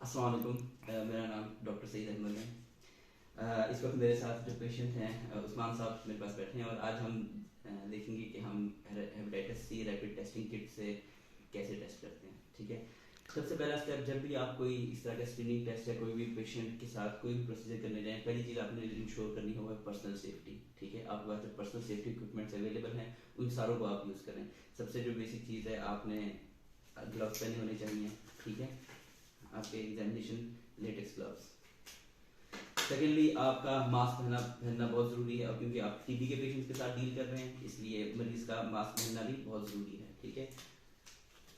अस्सलाम वालेकुम। मेरा नाम डॉक्टर सईद अहमद है। इस वक्त मेरे साथ जो पेशेंट हैं उस्मान साहब मेरे पास बैठे हैं और आज हम देखेंगे कि हम hepatitis C rapid testing kit से कैसे टेस्ट करते हैं। ठीक है, सबसे पहला स्टेप, जब भी आप कोई इस तरह का स्क्रीनिंग टेस्ट या कोई भी पेशेंट के साथ कोई भी प्रोसीजर करने जाएं, पहली चीज़ आपने इंश्योर करनी होगा पर्सनल सेफ्टी। ठीक है, आपके पास जो पर्सनल सेफ्टी इक्विपमेंट्स अवेलेबल हैं उन सारों को आप यूज़ करें। सबसे जो बेसिक चीज़ है, आपने ग्लव्स पहने होने चाहिए। ठीक है, आपके एग्जामिनेशन लेटेक्स ग्लव्स। सेकेंडली, आपका मास्क पहनना बहुत ज़रूरी है, और क्योंकि आप टीबी के पेशेंट्स के साथ डील कर रहे हैं इसलिए मरीज़ का मास्क पहनना भी बहुत ज़रूरी है। ठीक है,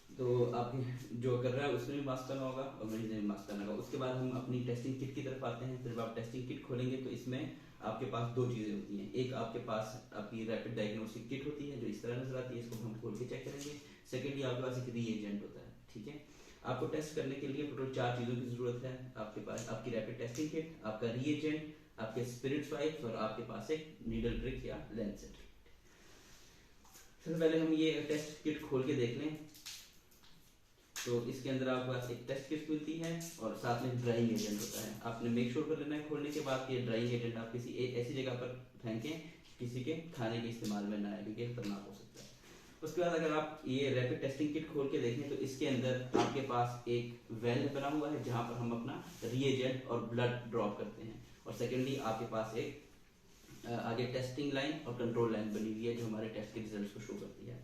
तो आप जो कर रहा है उसमें भी मास्क पहना होगा और मरीज ने भी मास्क पहना होगा। उसके बाद हम अपनी टेस्टिंग किट की तरफ आते हैं। जब आप टेस्टिंग किट खोलेंगे तो इसमें आपके पास दो चीज़ें होती हैं। एक, आपके पास आपकी रैपिड डायग्नोस्टिक किट होती है जो इस तरह नजर आती है, इसको हम खोल के चेक करेंगे। सेकेंडली, आपके पास एक रीएजेंट होता है। ठीक है, आपको टेस्ट करने के लिए टोटल 4 चीज़ों की ज़रूरत है। आपके पास आपकी रैपिड टेस्टिंग किट, आपका रीएजेंट, आपके स्पिरिट वाइप्स और आपके पास एक नीडल प्रिक या लेंसेट। सबसे पहले हम ये टेस्ट किट खोल के देख लें तो इसके अंदर आपके पास एक टेस्ट किट मिलती है और साथ में ड्राइंग एजेंट होता है। आपने मेक श्योर कर लेना है खोलने के बाद कि ड्राइंग एजेंट आप किसी ऐसी जगह पर फेंकें किसी के खाने के इस्तेमाल में ना आए, क्योंकि खतरनाक हो सकता है। उसके बाद अगर आप ये रैपिड टेस्टिंग किट खोल के देखें तो इसके अंदर आपके पास एक वेल बना हुआ है जहां पर हम अपना रीएजेंट और ब्लड ड्रॉप करते हैं, और सेकेंडली आपके पास एक आगे टेस्टिंग लाइन और कंट्रोल लाइन बनी हुई है जो हमारे टेस्ट के रिजल्ट्स को शो करती है।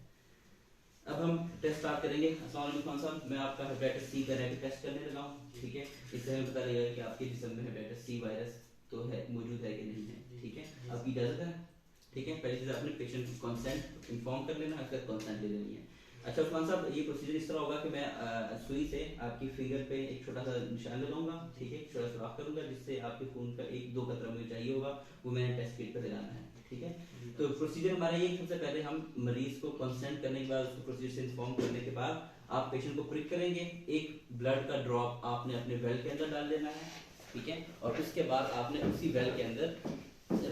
अब हम टेस्ट स्टार्ट करेंगे। अस्सलाम वालेकुम खान साहब, मैं आपका हेपेटाइटिस सी का रैपिड टेस्ट करने लगा हूँ। ठीक है, इससे हमें पता लगेगा कि आपके जिस्म में हेपेटाइटिस सी वायरस तो है, मौजूद है कि नहीं है। ठीक है, आपकी इजाजत है। ठीक है, पहली चीज़ आपने पेशेंट को कंसेंट इन्फॉर्म कर लेना है, उसका कंसेंट ले लेनी है। अच्छा उस्मान साहब, ये प्रोसीजर इस तरह होगा कि मैं सुई से आपकी फिंगर पे एक छोटा सा निशान लगाऊंगा। ठीक है, छोटा सा सुराख करूंगा जिससे आपके खून का 1-2 कतरा मुझे चाहिए होगा, वो मैंने टेस्ट किट पे लगाना है। ठीक है, तो प्रोसीजर हमारा ये, सबसे पहले हम मरीज को कंसेंट करने के बाद, उसको प्रोसीजर से इन्फॉर्म करने के बाद आप पेशेंट को प्रिक करेंगे। एक ब्लड का ड्रॉप आपने अपने वेल के अंदर डाल देना है। ठीक है, और उसके बाद आपने उसी वेल के अंदर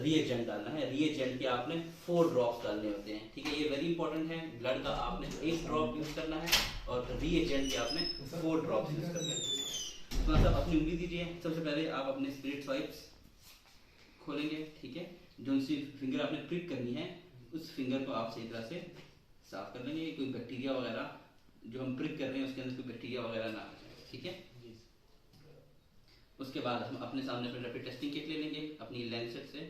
रीएजेंट डालना है। रीएजेंट के आपने 4 ड्रॉप्स डालने होते हैं। ठीक है, ये वेरी इंपॉर्टेंट है। ब्लड का आपने 1 ड्रॉप यूज करना है और रीएजेंट के आपने 4 ड्रॉप्स यूज करने हैं। तो मतलब अपनी उंगली दीजिए। सबसे पहले आप अपने स्पिरिट वाइप्स खोलेंगे। ठीक है, जो सी फिंगर आपने प्रिक करनी है उस फिंगर को आप सही तरह से साफ कर लेंगे। कोई बैक्टीरिया वगैरह जो हम प्रिक कर रहे हैं उसके अंदर कोई बैक्टीरिया वगैरह ना आ जाए। ठीक है, उसके बाद हम अपने सामने अपने रैपिड टेस्टिंग किट ले लेंगे। अपनी लेंसेट से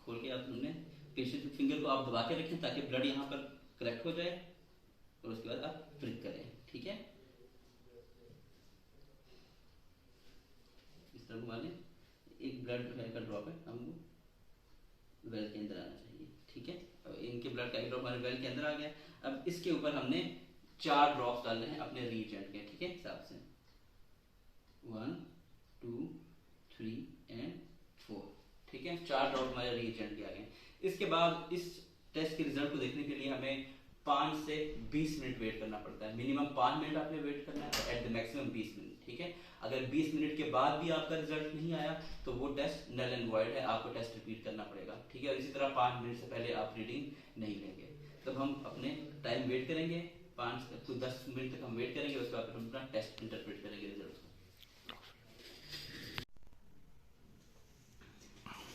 खोल के आपने पेशेंट फिंगर को आप दबा के रखें ताकि ब्लड यहाँ पर कलेक्ट हो जाए, और उसके बाद आप प्रिक करें। ठीक है, इस तरह घुमा लें। एक ब्लड का ड्रॉप है हमको वेल के अंदर आना चाहिए। ठीक है, इनके ब्लड का एक ड्रॉप हमारे वेल के अंदर आ गया। अब इसके ऊपर हमने 4 ड्रॉप्स डालने हैं अपने रीएजेंट के। ठीक है, हिसाब से 1 2 3 एंड 4। ठीक है, 4 ड्रॉप हमारे रीएजेंट के आ गए। इसके बाद इस टेस्ट के रिजल्ट को देखने के लिए हमें 5 से 20 मिनट वेट करना पड़ता है। मिनिमम 5 मिनट आपने वेट करना है, एट द मैक्सिमम 20 मिनट। ठीक है, अगर 20 मिनट के बाद भी आपका रिजल्ट नहीं आया तो वो टेस्ट नल एंड वॉइड है, आपको टेस्ट रिपीट करना पड़ेगा। ठीक है, और इसी तरह 5 मिनट से पहले आप रीडिंग नहीं लेंगे। तब हम अपने टाइम वेट करेंगे, 10 मिनट तक हम वेट करेंगे। उसके बाद हम अपना टेस्ट इंटरप्रेट करेंगे रिजल्ट को।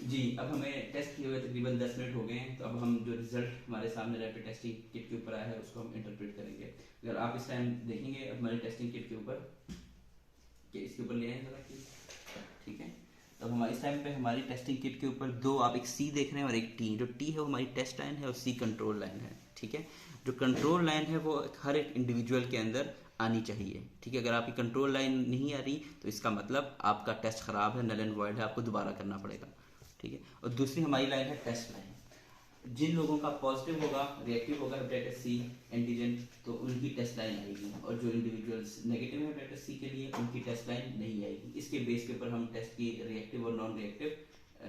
जी, अब हमें टेस्ट किए हुए तकरीबन 10 मिनट हो गए हैं, तो अब हम जो रिजल्ट हमारे सामने रैपिड टेस्टिंग किट के ऊपर आया है उसको हम इंटरप्रेट करेंगे। अगर आप इस टाइम देखेंगे हमारी टेस्टिंग किट के ऊपर, कि इसके ऊपर ले आए जरा कि, ठीक है, तब हमारे इस टाइम पे हमारी टेस्टिंग किट के ऊपर 2, आप एक सी देख रहे हैं और एक टी। जो टी है वो हमारी टेस्ट लाइन है और सी कंट्रोल लाइन है। ठीक है, जो कंट्रोल लाइन है वो हर एक इंडिविजुअल के अंदर आनी चाहिए। ठीक है, अगर आपकी कंट्रोल लाइन नहीं आ रही तो इसका मतलब आपका टेस्ट खराब है, नल एंड वॉइड है, आपको दोबारा करना पड़ेगा। ठीक है, और दूसरी हमारी लाइन है टेस्ट लाइन। जिन लोगों का पॉजिटिव होगा, रिएक्टिव होगा हेपेटाइटिस सी एंटीजन, तो उनकी टेस्ट लाइन आएगी, और जो इंडिविजुअल्स नेगेटिव है हेपेटाइटिस सी के लिए उनकी टेस्ट लाइन नहीं आएगी। इसके बेस के ऊपर हम टेस्ट की रिएक्टिव और नॉन रिएक्टिव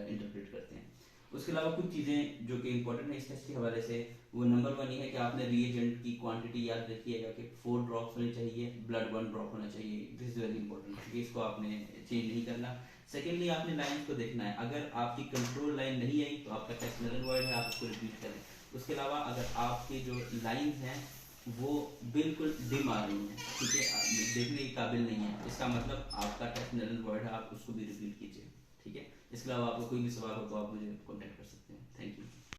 इंटरप्रेट करते हैं। उसके अलावा कुछ चीज़ें जो कि इंपॉर्टेंट है इस टेस्ट के हवाले से, वो नंबर 1 ये है कि आपने रिएजेंट की क्वांटिटी याद रखिएगा कि 4 ड्रॉप्स होने चाहिए, ब्लड 1 ड्रॉप होना चाहिए। दिस इज वेरी इंपॉर्टेंट, क्योंकि इसको आपने चेंज नहीं करना। सेकेंडली, आपने लाइन को देखना है। अगर आपकी कंट्रोल लाइन नहीं आई तो आपका टेस्ट नल एंड वॉइड है, आप उसको रिपीट करें। उसके अलावा अगर आपकी जो लाइंस हैं वो बिल्कुल डिम आ रही है, ठीक है, देखने के काबिल नहीं है, इसका मतलब आपका टेस्ट नल एंड वॉइड है, आप उसको भी रिपीट कीजिए, ठीक है। इसके अलावा आपको कोई भी सवाल हो तो आप मुझे कॉन्टैक्ट कर सकते हैं। Thank you.